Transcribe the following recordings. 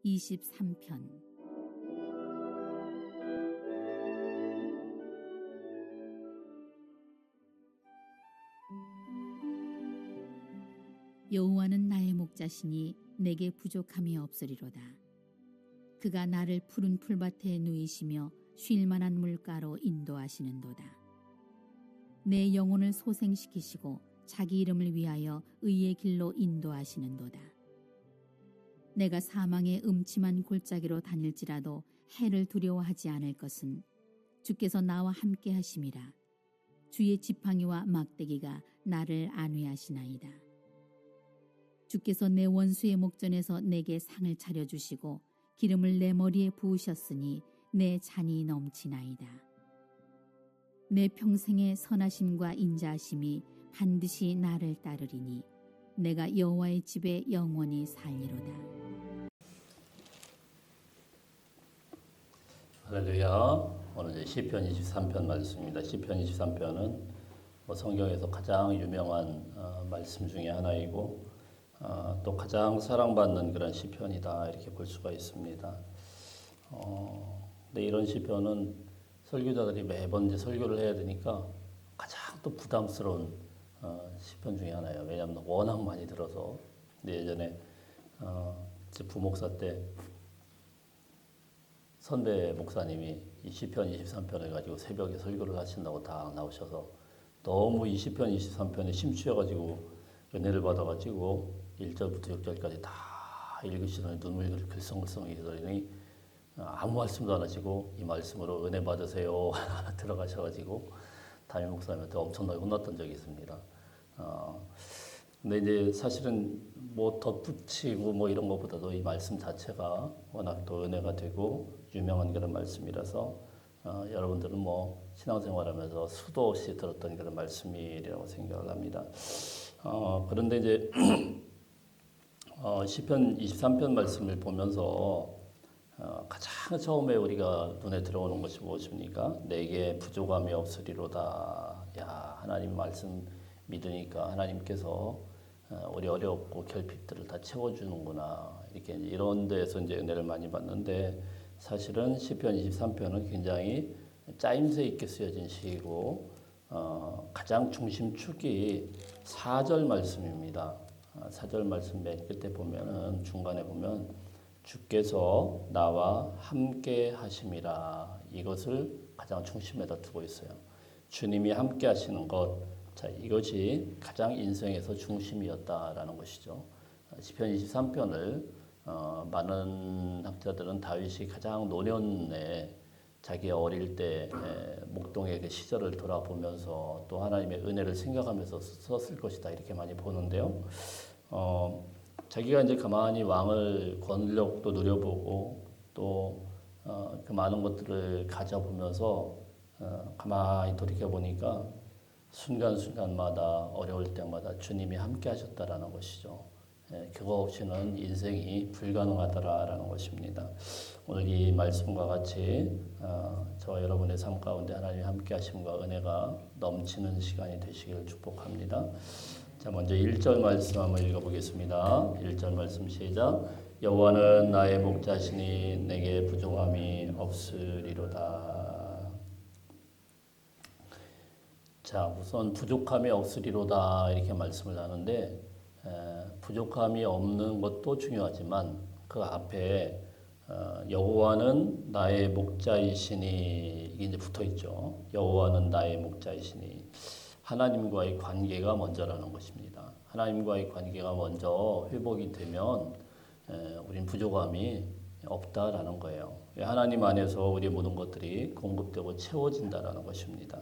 23편. 여호와는 나의 목자시니 내게 부족함이 없으리로다. 그가 나를 푸른 풀밭에 누이시며 쉴 만한 물가로 인도하시는도다. 내 영혼을 소생시키시고 자기 이름을 위하여 의의 길로 인도하시는도다. 내가 사망의 음침한 골짜기로 다닐지라도 해를 두려워하지 않을 것은 주께서 나와 함께 하심이라. 주의 지팡이와 막대기가 나를 안위하시나이다. 주께서 내 원수의 목전에서 내게 상을 차려주시고 기름을 내 머리에 부으셨으니 내 잔이 넘치나이다. 내 평생의 선하심과 인자하심이 반드시 나를 따르리니 내가 여호와의 집에 영원히 살리로다. 할렐루야. 오늘 이제 시편 23편 말씀입니다. 시편 23편은 성경에서 가장 유명한 말씀 중에 하나이고 또 가장 사랑받는 그런 시편이다 이렇게 볼 수가 있습니다. 근데 이런 시편은 설교자들이 매번 이제 설교를 해야 되니까 가장 또 부담스러운 시편 중에 하나예요. 왜냐하면 워낙 많이 들어서. 근데 예전에 제 부목사 때 선배 목사님이 이 시편 23편을 가지고 새벽에 설교를 하신다고 다 나오셔서 너무 이 시편 23편에 심취해가지고 은혜를 받아가지고 1절부터 6절까지 다 읽으시더니 눈물이 글썽글썽 이러더니 아무 말씀도 안 하시고 이 말씀으로 은혜 받으세요 들어가셔가지고 담임 목사님한테 엄청나게 혼났던 적이 있습니다. 근데 이제 사실은 뭐 덧붙이고 뭐 이런 것보다도 이 말씀 자체가 워낙 또 은혜가 되고 유명한 그런 말씀이라서 여러분들은 뭐 신앙생활하면서 수도 없이 들었던 그런 말씀이라고 생각을 합니다. 그런데 이제 시편 23편 말씀을 보면서 가장 처음에 우리가 눈에 들어오는 것이 무엇입니까? 내게 부족함이 없으리로다. 야, 하나님 말씀 믿으니까 하나님께서 우리 어렵고 결핍들을 다 채워주는구나. 이렇게 이런 데서 이제 은혜를 많이 받는데 사실은 시편 23편은 굉장히 짜임새 있게 쓰여진 시이고 가장 중심축이 4절 말씀입니다. 4절 말씀 맨 끝에 보면은 중간에 보면 주께서 나와 함께 하심이라 이것을 가장 중심에다 두고 있어요. 주님이 함께 하시는 것, 자 이것이 가장 인생에서 중심이었다라는 것이죠. 시편 23편을 많은 학자들은 다윗이 가장 노년에 자기 어릴 때 목동의 그 시절을 돌아보면서 또 하나님의 은혜를 생각하면서 썼을 것이다 이렇게 많이 보는데요. 자기가 이제 가만히 왕을 권력도 누려보고 또 그 많은 것들을 가져보면서 가만히 돌이켜 보니까 순간순간마다 어려울 때마다 주님이 함께 하셨다라는 것이죠. 그거 없이는 인생이 불가능하더라라는 것입니다. 오늘 이 말씀과 같이 저와 여러분의 삶 가운데 하나님의 함께 하심과 은혜가 넘치는 시간이 되시기를 축복합니다. 자, 먼저 1절 말씀 한번 읽어보겠습니다. 1절 말씀 시작. 여호와는 나의 목자시니 내게 부족함이 없으리로다. 자, 우선 부족함이 없으리로다 이렇게 말씀을 하는데 부족함이 없는 것도 중요하지만 그 앞에 여호와는 나의 목자이시니 이게 이제 붙어 있죠. 여호와는 나의 목자이시니 하나님과의 관계가 먼저라는 것입니다. 하나님과의 관계가 먼저 회복이 되면 우린 부족함이 없다라는 거예요. 하나님 안에서 우리 모든 것들이 공급되고 채워진다라는 것입니다.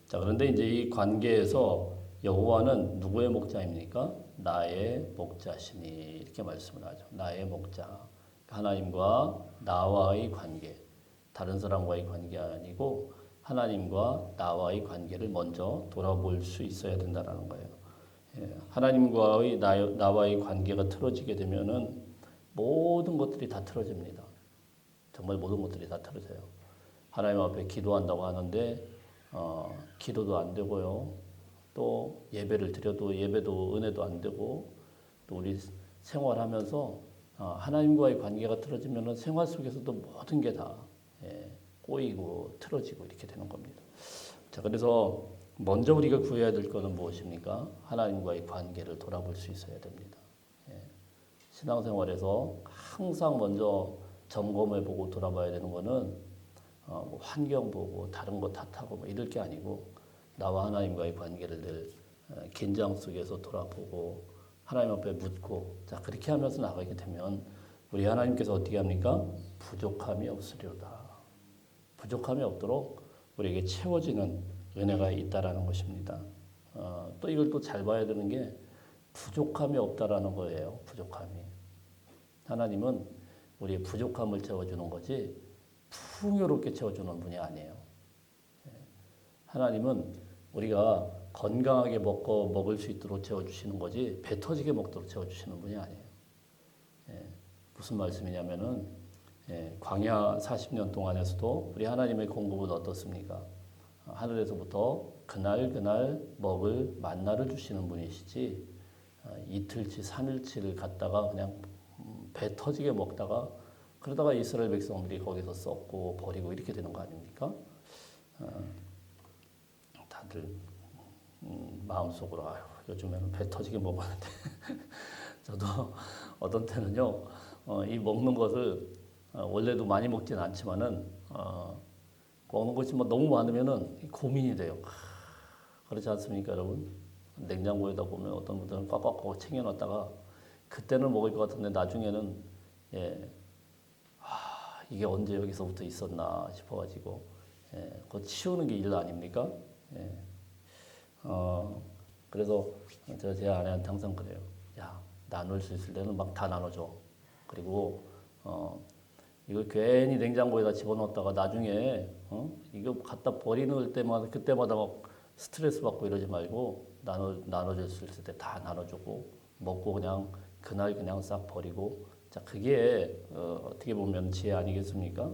자, 그런데 이제 이 관계에서 여호와는 누구의 목자입니까? 나의 목자시니 이렇게 말씀을 하죠. 나의 목자. 하나님과 나와의 관계. 다른 사람과의 관계가 아니고 하나님과 나와의 관계를 먼저 돌아볼 수 있어야 된다는 거예요. 하나님과의 나와의 관계가 틀어지게 되면은 모든 것들이 다 틀어집니다. 정말 모든 것들이 다 틀어져요. 하나님 앞에 기도한다고 하는데 기도도 안 되고요. 또 예배를 드려도 예배도 은혜도 안 되고 또 우리 생활하면서 하나님과의 관계가 틀어지면 생활 속에서도 모든 게 다 꼬이고 틀어지고 이렇게 되는 겁니다. 자, 그래서 먼저 우리가 구해야 될 것은 무엇입니까? 하나님과의 관계를 돌아볼 수 있어야 됩니다. 신앙생활에서 항상 먼저 점검해보고 돌아봐야 되는 것은 뭐 환경 보고 다른 거 탓하고 뭐 이럴 게 아니고 나와 하나님과의 관계를 늘 긴장 속에서 돌아보고 하나님 앞에 묻고 자 그렇게 하면서 나가게 되면 우리 하나님께서 어떻게 합니까? 부족함이 없으리로다. 부족함이 없도록 우리에게 채워지는 은혜가 있다라는 것입니다. 또 이걸 또 잘 봐야 되는 게 부족함이 없다라는 거예요. 부족함이. 하나님은 우리의 부족함을 채워주는 거지 풍요롭게 채워주는 분이 아니에요. 하나님은 우리가 건강하게 먹을 수 있도록 채워주시는 거지 배 터지게 먹도록 채워주시는 분이 아니에요. 무슨 말씀이냐면은 광야 40년 동안에서도 우리 하나님의 공급은 어떻습니까? 하늘에서부터 그날 먹을 만나를 주시는 분이시지 이틀치 3일치를 갖다가 그냥 배 터지게 먹다가 그러다가 이스라엘 백성들이 거기서 썩고 버리고 이렇게 되는 거 아닙니까? 다들 마음속으로 아유 요즘에는 배 터지게 먹었는데 저도 어떤 때는요 이 먹는 것을 원래도 많이 먹지는 않지만은 먹는 것이 뭐 너무 많으면은 고민이 돼요. 그렇지 않습니까, 여러분? 냉장고에다 보면 어떤 분들은 꽉꽉 챙겨놨다가 그때는 먹을 것 같은데 나중에는 이게 언제 여기서부터 있었나 싶어가지고 그거 치우는 게 일 아닙니까? 그래서 제 아내한테 항상 그래요. 야, 나눌 수 있을 때는 막 다 나눠줘. 그리고 이걸 괜히 냉장고에다 집어넣었다가 나중에 이거 갖다 버리는 때마다 그때마다 막 스트레스 받고 이러지 말고 나눠줄 수 있을 때 다 나눠주고 먹고 그날 그냥 싹 버리고 자 그게 어떻게 보면 지혜 아니겠습니까?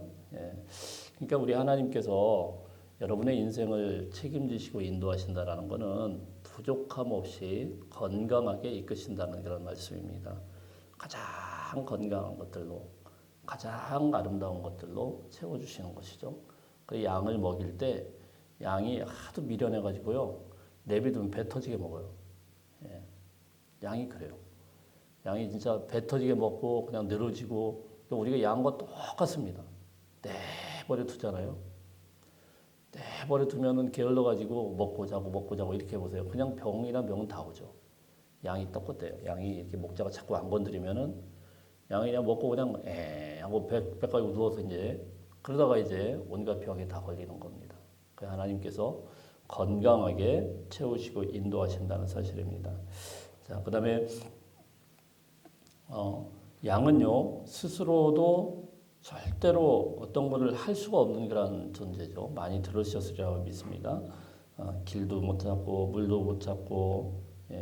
그러니까 우리 하나님께서 여러분의 인생을 책임지시고 인도하신다라는 것은 부족함 없이 건강하게 이끄신다는 그런 말씀입니다. 가장 건강한 것들로 가장 아름다운 것들로 채워주시는 것이죠. 그 양을 먹일 때 양이 하도 미련해가지고요 내비두면 배 터지게 먹어요. 양이 그래요. 양이 진짜 배 터지게 먹고 그냥 늘어지고 우리가 양과 똑같습니다. 내버려 두잖아요. 내버려 두면은 게을러가지고 먹고 자고 이렇게 해보세요. 그냥 병이나 병은 다 오죠. 양이 똑같대요. 양이 이렇게 목자가 자꾸 안 건드리면은 양이 그냥 먹고 그냥 하고 배 깔고 누워서 이제 그러다가 이제 온갖 병에 다 걸리는 겁니다. 그 하나님께서 건강하게 채우시고 인도하신다는 사실입니다. 자, 그다음에 양은요 스스로도 절대로 어떤 것을 할 수가 없는 그런 존재죠. 많이 들으셨으리라고 믿습니다. 길도 못 찾고 물도 못 찾고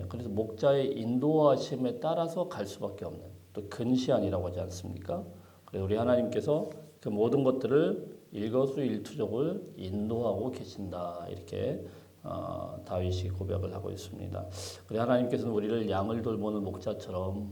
그래서 목자의 인도하심에 따라서 갈 수밖에 없는 또 근시안이라고 하지 않습니까? 그래서 우리 하나님께서 그 모든 것들을 일거수일투족을 인도하고 계신다 이렇게 다윗이 고백을 하고 있습니다. 우리 하나님께서는 우리를 양을 돌보는 목자처럼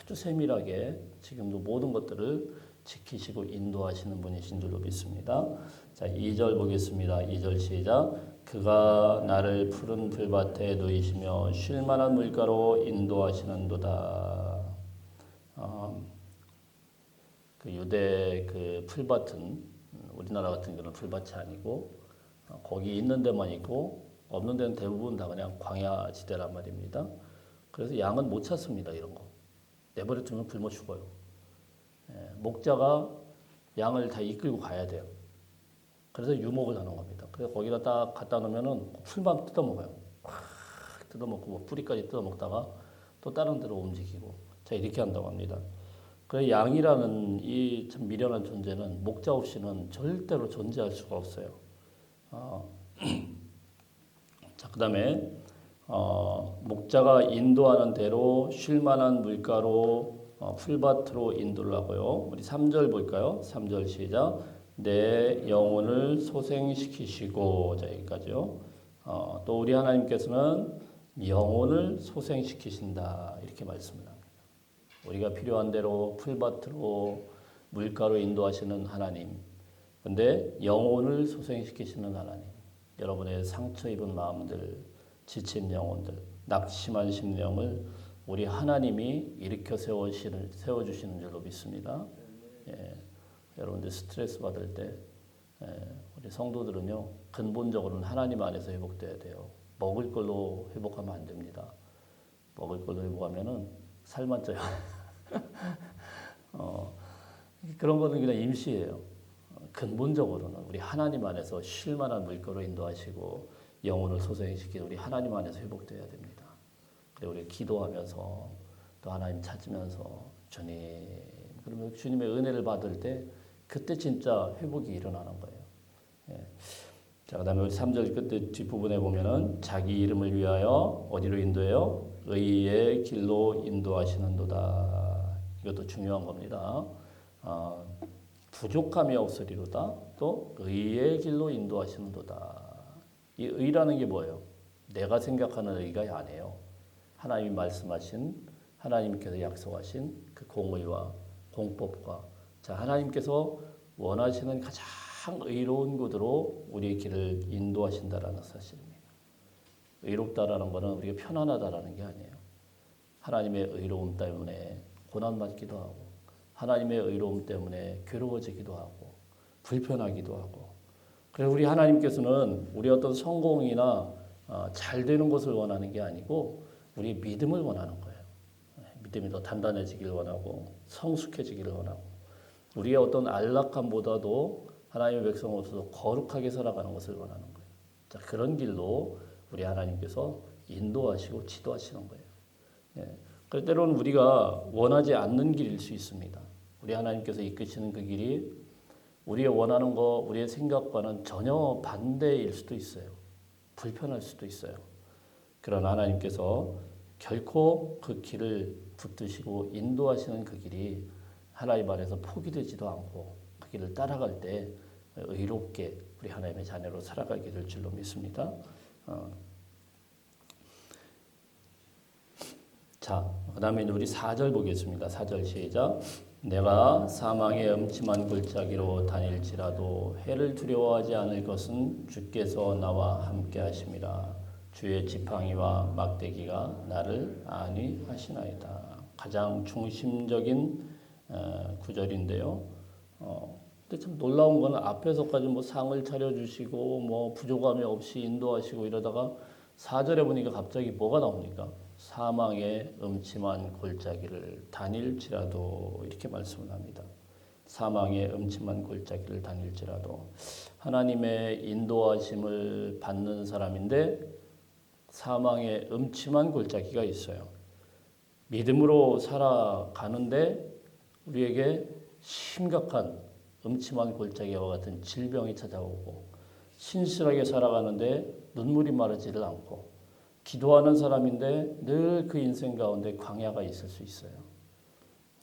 아주 세밀하게 지금도 모든 것들을 지키시고 인도하시는 분이신 줄로 믿습니다. 자, 2절 보겠습니다. 2절 시작. 그가 나를 푸른 풀밭에 누이시며 쉴 만한 물가로 인도하시는도다. 그 유대 그 풀밭은 우리나라 같은 그런 풀밭이 아니고 거기 있는 데만 있고 없는 데는 대부분 다 그냥 광야 지대란 말입니다. 그래서 양은 못 찾습니다. 이런 거. 내버려 두면 굶어 죽어요. 목자가 양을 다 이끌고 가야 돼요. 그래서 유목을 하는 겁니다. 그래서 거기다 딱 갖다 놓으면은 풀만 뜯어먹어요. 뜯어먹고 뭐 뿌리까지 뜯어먹다가 또 다른 데로 움직이고 자 이렇게 한다고 합니다. 그래서 양이라는 이 참 미련한 존재는 목자 없이는 절대로 존재할 수가 없어요. 자 그다음에 목자가 인도하는 대로 쉴 만한 물가로 풀밭으로 인도를 하고요. 우리 3절 볼까요? 3절 시작. 내 영혼을 소생시키시고 자 여기까지요. 또 우리 하나님께서는 영혼을 소생시키신다 이렇게 말씀을 합니다. 우리가 필요한 대로 풀밭으로 물가로 인도하시는 하나님. 근데 영혼을 소생시키시는 하나님. 여러분의 상처 입은 마음들, 지친 영혼들, 낙심한 심령을 우리 하나님이 일으켜 세워주시는 줄로 믿습니다. 예, 여러분들 스트레스 받을 때 우리 성도들은요 근본적으로는 하나님 안에서 회복돼야 돼요. 먹을 걸로 회복하면 안 됩니다. 먹을 걸로 회복하면은 살만 쪄요. 그런 거는 그냥 임시예요. 근본적으로는 우리 하나님 안에서 쉴 만한 물거로 인도하시고 영혼을 소생시키는 우리 하나님 안에서 회복돼야 됩니다. 그리고 우리 기도하면서 또 하나님 찾으면서 주님, 그러면 주님의 은혜를 받을 때 그때 진짜 회복이 일어나는 거예요. 예. 자, 그다음에 우리 3절 끝에 뒷부분에 보면은 자기 이름을 위하여 어디로 인도해요? 의의 길로 인도하시는도다. 이것도 중요한 겁니다. 부족함이 없으리로다. 또 의의 길로 인도하시는도다. 이 의라는 게 뭐예요? 내가 생각하는 의가 아니에요. 하나님이 말씀하신, 하나님께서 약속하신 그 공의와 공법과 자 하나님께서 원하시는 가장 의로운 곳으로 우리의 길을 인도하신다라는 사실입니다. 의롭다라는 것은 우리가 편안하다라는 게 아니에요. 하나님의 의로움 때문에 고난받기도 하고 하나님의 의로움 때문에 괴로워지기도 하고 불편하기도 하고 그래서 우리 하나님께서는 우리 어떤 성공이나 잘 되는 것을 원하는 게 아니고 우리 믿음을 원하는 거예요. 믿음이 더 단단해지기를 원하고 성숙해지기를 원하고 우리의 어떤 안락함보다도 하나님의 백성으로서 거룩하게 살아가는 것을 원하는 거예요. 자, 그런 길로 우리 하나님께서 인도하시고 지도하시는 거예요. 예. 그래서 때로는 우리가 원하지 않는 길일 수 있습니다. 우리 하나님께서 이끄시는 그 길이 우리의 원하는 거, 우리의 생각과는 전혀 반대일 수도 있어요. 불편할 수도 있어요. 그러나 하나님께서 결코 그 길을 붙드시고 인도하시는 그 길이 하나님 안에서 포기되지도 않고 그 길을 따라갈 때 의롭게 우리 하나님의 자녀로 살아가게 될 줄로 믿습니다. 자, 그 다음에 우리 4절 보겠습니다. 4절 시작. 내가 사망의 음침한 골짜기로 다닐지라도 해를 두려워하지 않을 것은 주께서 나와 함께 하심이라. 주의 지팡이와 막대기가 나를 안위하시나이다. 가장 중심적인 구절인데요. 근데 참 놀라운 건 앞에서까지 뭐 상을 차려주시고 뭐 부족함이 없이 인도하시고 이러다가 4절에 보니까 갑자기 뭐가 나옵니까? 사망의 음침한 골짜기를 다닐지라도 이렇게 말씀을 합니다. 사망의 음침한 골짜기를 다닐지라도 하나님의 인도하심을 받는 사람인데 사망의 음침한 골짜기가 있어요. 믿음으로 살아가는데 우리에게 심각한 음침한 골짜기와 같은 질병이 찾아오고 신실하게 살아가는데 눈물이 마르지를 않고 기도하는 사람인데 늘 그 인생 가운데 광야가 있을 수 있어요.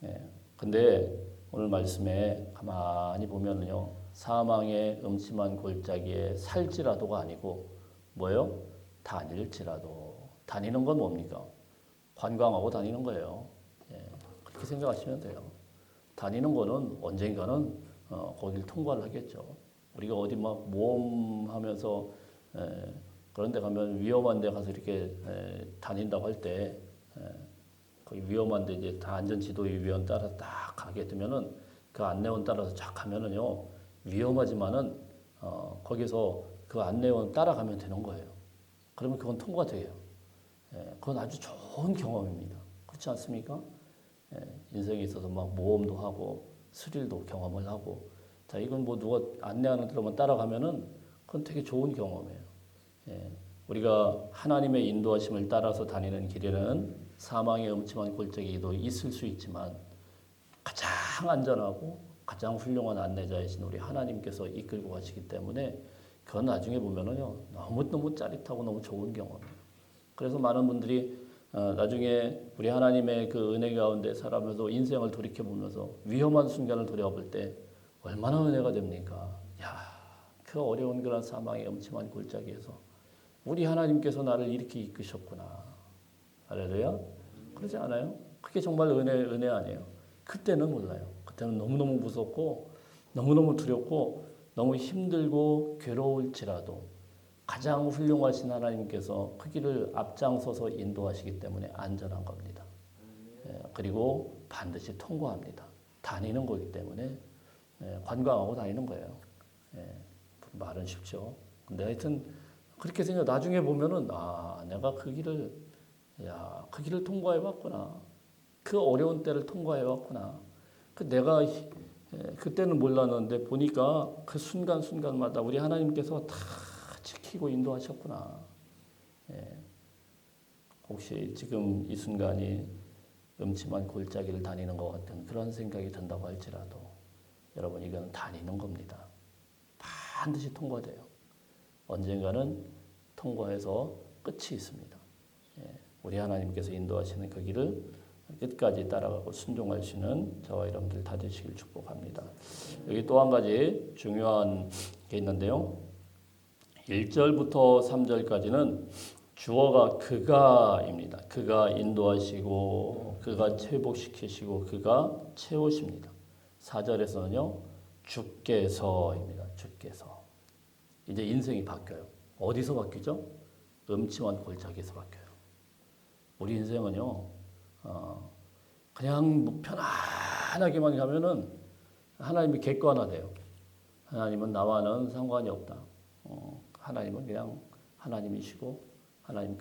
예. 근데 오늘 말씀에 가만히 보면요. 사망의 음침한 골짜기에 살지라도가 아니고 뭐예요? 다닐지라도. 다니는 건 뭡니까? 관광하고 다니는 거예요. 예. 그렇게 생각하시면 돼요. 다니는 거는 언젠가는 거길 통과를 하겠죠. 우리가 어디 막 모험하면서 그런 데 가면 위험한 데 가서 이렇게 다닌다고 할 때 거기 위험한 데 이제 다 안전지도위원 따라 딱 가게 되면은 그 안내원 따라서 쫙 가면은요 위험하지만은 거기서 그 안내원 따라가면 되는 거예요. 그러면 그건 통과돼요. 그건 아주 좋은 경험입니다. 그렇지 않습니까? 인생에 있어서 막 모험도 하고 스릴도 경험을 하고 자 이건 뭐 누가 안내하는 대로만 따라가면은 그건 되게 좋은 경험이에요. 우리가 하나님의 인도하심을 따라서 다니는 길에는 사망의 음침한 골짜기도 있을 수 있지만 가장 안전하고 가장 훌륭한 안내자이신 우리 하나님께서 이끌고 가시기 때문에 그건 나중에 보면은요 너무너무 짜릿하고 너무 좋은 경험이에요. 그래서 많은 분들이 나중에 우리 하나님의 그 은혜 가운데 살아가면서 인생을 돌이켜보면서 위험한 순간을 돌아볼 때 얼마나 은혜가 됩니까? 야, 그 어려운 그런 사망의 음침한 골짜기에서 우리 하나님께서 나를 이렇게 이끄셨구나. 할렐루야. 그러지 않아요? 그게 정말 은혜 아니에요. 그때는 몰라요. 그때는 너무너무 무섭고 너무너무 두렵고 너무 힘들고 괴로울지라도 가장 훌륭하신 하나님께서 그 길을 앞장서서 인도하시기 때문에 안전한 겁니다. 그리고 반드시 통과합니다. 다니는 거기 때문에 관광하고 다니는 거예요. 말은 쉽죠. 근데 하여튼 그렇게 생각. 나중에 보면은 내가 그 길을 통과해봤구나. 그 어려운 때를 통과해봤구나. 내가 그때는 몰랐는데 보니까 그 순간순간마다 우리 하나님께서 다 지키고 인도하셨구나. 혹시 지금 이 순간이 음침한 골짜기를 다니는 것 같은 그런 생각이 든다고 할지라도 여러분 이건 다니는 겁니다. 반드시 통과돼요. 언젠가는 통과해서 끝이 있습니다. 우리 하나님께서 인도하시는 그 길을 끝까지 따라가고 순종할 수 있는 저와 여러분들 다 되시길 축복합니다. 여기 또 한 가지 중요한 게 있는데요. 1절부터 3절까지는 주어가 그가입니다. 그가 인도하시고 그가 회복시키시고 그가 채우십니다. 4절에서는요. 주께서입니다. 주께서. 이제 인생이 바뀌어요. 어디서 바뀌죠? 음침한 골짜기에서 바뀌어요. 우리 인생은요. 그냥 편안하게만 가면은 하나님이 객관화돼요. 하나님은 나와는 상관이 없다. 하나님은 그냥 하나님이시고 하나님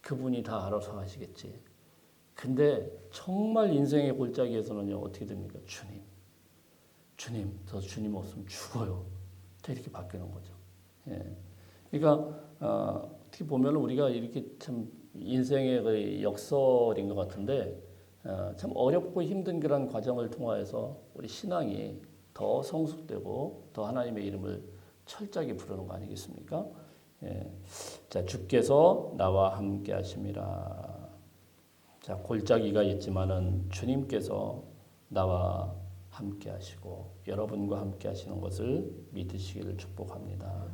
그분이 다 알아서 하시겠지. 근데 정말 인생의 골짜기에서는요 어떻게 됩니까? 주님, 저 주님 없으면 죽어요. 이렇게 바뀌는 거죠. 그러니까 어떻게 보면 우리가 이렇게 참 인생의 그 역설인 것 같은데 참 어렵고 힘든 그런 과정을 통하여서 우리 신앙이 더 성숙되고 더 하나님의 이름을 철저하게 부르는 거 아니겠습니까? 자, 주께서 나와 함께 하심이라. 자, 골짜기가 있지만은 주님께서 나와 함께 하시고 여러분과 함께 하시는 것을 믿으시기를 축복합니다.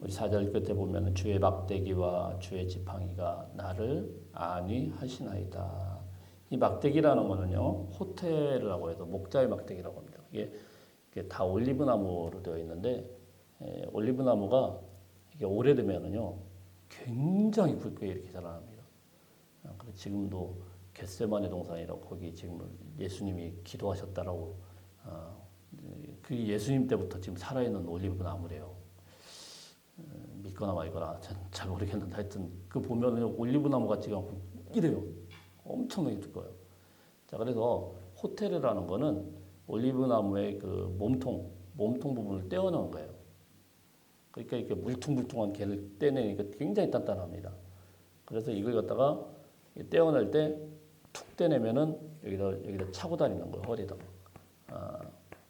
우리 4절 끝에 보면 주의 막대기와 주의 지팡이가 나를 안위하시나이다. 이 막대기라는 거는요. 호텔이라고 해서 목자의 막대기라고 합니다. 이게 다 올리브 나무로 되어 있는데 올리브 나무가 이게 오래되면은요. 굉장히 굵게 이렇게 자라납니다. 그래서 지금도 겟세마네 동산이라고 거기 지금 예수님이 기도하셨다라고 그 예수님 때부터 지금 살아있는 올리브 나무래요. 믿거나 말거나 잘 모르겠는데 하여튼 그 보면은 올리브 나무 같지가 않고 이래요. 엄청나게 두꺼워요. 자, 그래서 호테르라는 거는 올리브 나무의 그 몸통 부분을 떼어놓은 거예요. 그러니까 이렇게 물퉁물퉁한 개를 떼내니까 굉장히 단단합니다. 그래서 이걸 갖다가 떼어낼 때 툭 떼내면은 여기다 차고 다니는 거예요.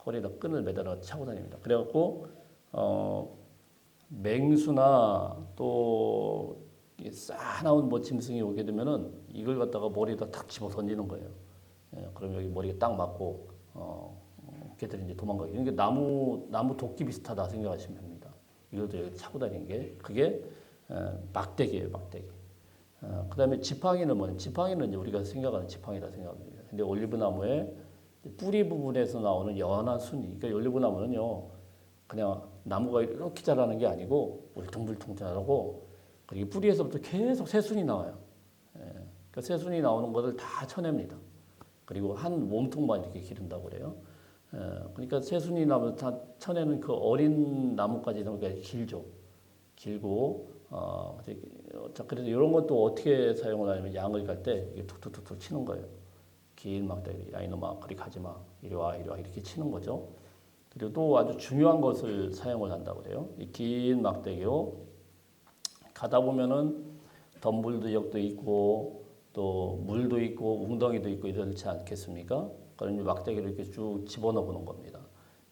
허리에다 끈을 매달아 차고 다닙니다. 그래갖고 맹수나 또 싸나운 뭐 짐승이 오게 되면은 이걸 갖다가 머리에다 탁 집어 던지는 거예요. 그럼 여기 머리에 딱 맞고 걔들이 이제 도망가게. 이게 나무 도끼 비슷하다 생각하시면 됩니다. 이것도 여기 차고 다니는 게 그게 막대기예요, 막대기. 그다음에 지팡이는 뭐냐면 지팡이는 이제 우리가 생각하는 지팡이다 생각합니다. 근데 올리브 나무의 뿌리 부분에서 나오는 연한 순이. 그러니까 올리브 나무는요, 그냥 나무가 이렇게 자라는 게 아니고 울퉁불퉁 자라고 그리고 뿌리에서부터 계속 새순이 나와요. 그 새순이 나오는 것을 다 쳐냅니다. 그리고 한 몸통만 이렇게 기른다고 그래요. 그러니까 새순이 나무 다 쳐내는 그 어린 나무까지는 길죠. 길고 자, 그래서 이런 것도 어떻게 사용을 하냐면 양을 갈 때 툭툭툭툭 치는 거예요. 긴 막대기, 야 이놈아 그리 가지 마, 이리 와 이렇게 치는 거죠. 그리고 또 아주 중요한 것을 사용을 한다고 그래요. 이 긴 막대기요. 가다 보면은 덤불도 있고 또 물도 있고 웅덩이도 있고 이렇지 않겠습니까? 그럼 이 막대기를 이렇게 쭉 집어넣어 보는 겁니다.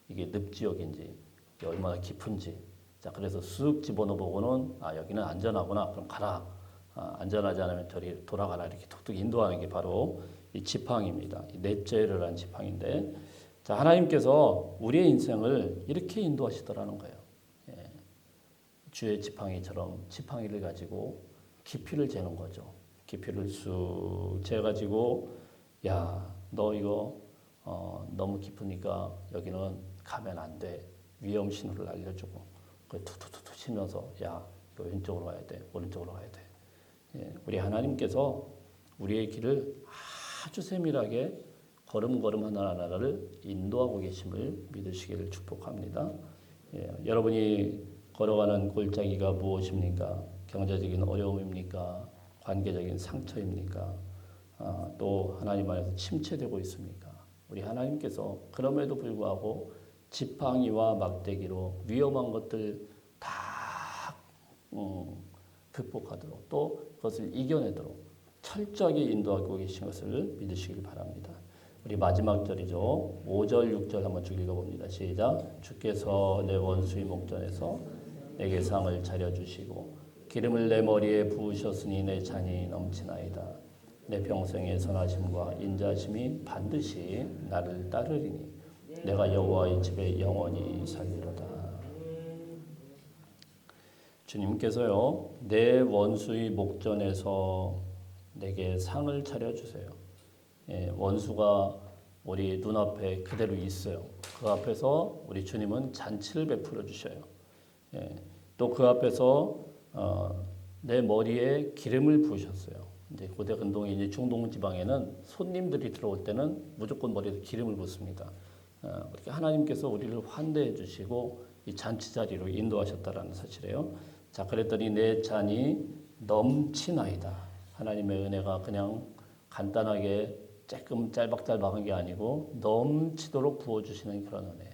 이게 늪지역인지 얼마나 깊은지. 자, 그래서 쑥 집어넣어 보고는 여기는 안전하구나. 그럼 가라. 안전하지 않으면 저리 돌아가라. 이렇게 툭툭 인도하는 게 바로 이 지팡이입니다. 이 넷째를 한 지팡이인데, 자, 하나님께서 우리의 인생을 이렇게 인도하시더라는 거예요. 주의 지팡이처럼 지팡이를 가지고 깊이를 재는 거죠. 깊이를 쑥 재가지고 야, 너 이거 너무 깊으니까 여기는 가면 안 돼. 위험 신호를 알려주고 그 투투투투 치면서 야, 이거 왼쪽으로 가야 돼. 오른쪽으로 가야 돼. 예, 우리 하나님께서 우리의 길을 아주 세밀하게 걸음걸음 하나하나를 인도하고 계심을 믿으시기를 축복합니다. 예, 여러분이 걸어가는 골짜기가 무엇입니까? 경제적인 어려움입니까? 관계적인 상처입니까? 또 하나님 안에서 침체되고 있습니까? 우리 하나님께서 그럼에도 불구하고 지팡이와 막대기로 위험한 것들 다 극복하도록 또 그것을 이겨내도록 철저하게 인도하고 계신 것을 믿으시길 바랍니다. 우리 마지막 절이죠. 5절, 6절 한번 쭉 읽어봅니다. 시작. 주께서 내 원수의 목전에서 내게 상을 차려주시고 기름을 내 머리에 부으셨으니 내 잔이 넘치나이다. 내 평생의 선하심과 인자하심이 반드시 나를 따르리니 내가 여호와의 집에 영원히 살리로다. 주님께서요, 내 원수의 목전에서 내게 상을 차려주세요. 예, 원수가 우리 눈앞에 그대로 있어요. 그 앞에서 우리 주님은 잔치를 베풀어 주셔요. 예, 또 그 앞에서 내 머리에 기름을 부으셨어요. 이제 고대 근동의 이제 중동 지방에는 손님들이 들어올 때는 무조건 머리에 기름을 붓습니다. 그렇게 하나님께서 우리를 환대해 주시고 이 잔치 자리로 인도하셨다라는 사실이에요. 자, 그랬더니 내 잔이 넘치나이다. 하나님의 은혜가 그냥 간단하게 조금 짤박짤박한 게 아니고 넘치도록 부어주시는 그런 은혜.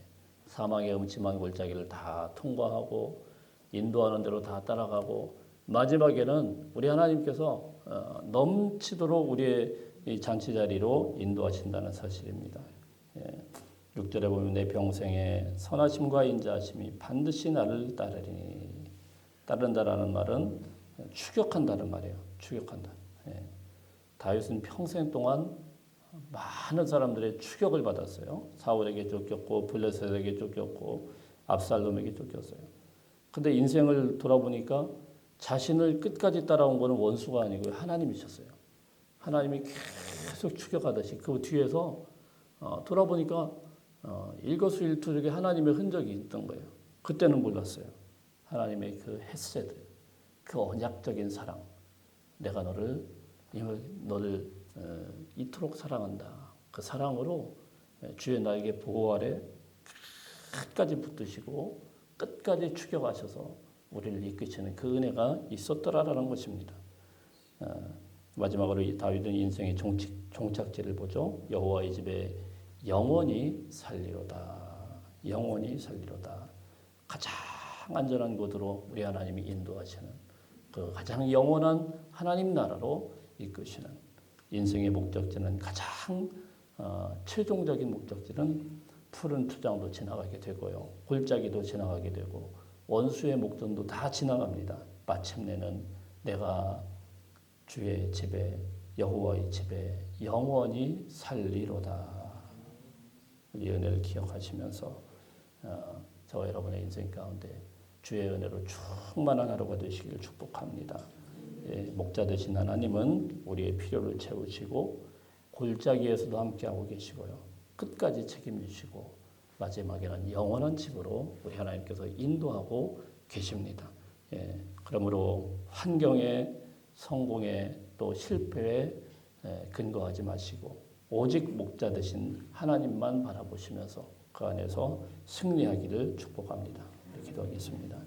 사망의 음침한 골짜기를 다 통과하고 인도하는 대로 다 따라가고 마지막에는 우리 하나님께서 넘치도록 우리의 이 잔치 자리로 인도하신다는 사실입니다. 6절에 보면 내 평생에 선하심과 인자하심이 반드시 나를 따르리니 따른다라는 말은 추격한다는 말이에요. 추격한다. 다윗은 평생 동안 많은 사람들의 추격을 받았어요. 사울에게 쫓겼고 블레셋에게 쫓겼고 압살롬에게 쫓겼어요. 근데 인생을 돌아보니까 자신을 끝까지 따라온 것은 원수가 아니고 하나님이셨어요. 하나님이 계속 추격하듯이 그 뒤에서 돌아보니까 일거수일투족의 하나님의 흔적이 있던 거예요. 그때는 몰랐어요. 하나님의 그 헤세드, 그 언약적인 사랑. 내가 너를 이토록 사랑한다. 그 사랑으로 주의 나에게 보호 아래 끝까지 붙드시고 끝까지 추격하셔서 우리를 이끄시는 그 은혜가 있었더라라는 것입니다. 마지막으로 다윗은 인생의 종착지를 보죠. 여호와의 집에 영원히 살리로다. 영원히 살리로다. 가장 안전한 곳으로 우리 하나님이 인도하시는 그 가장 영원한 하나님 나라로 이끄시는 인생의 목적지는 가장 최종적인 목적지는 푸른 투장도 지나가게 되고요. 골짜기도 지나가게 되고 원수의 목전도 다 지나갑니다. 마침내는 내가 주의 집에 여호와의 집에 영원히 살리로다. 이 은혜를 기억하시면서 저와 여러분의 인생 가운데 주의 은혜로 충만한 하루가 되시길 축복합니다. 목자 되신 하나님은 우리의 필요를 채우시고 골짜기에서도 함께하고 계시고요. 끝까지 책임지시고 마지막에는 영원한 집으로 우리 하나님께서 인도하고 계십니다. 그러므로 환경에 성공에 또 실패에 근거하지 마시고 오직 목자 되신 하나님만 바라보시면서 그 안에서 승리하기를 축복합니다. 기도하겠습니다.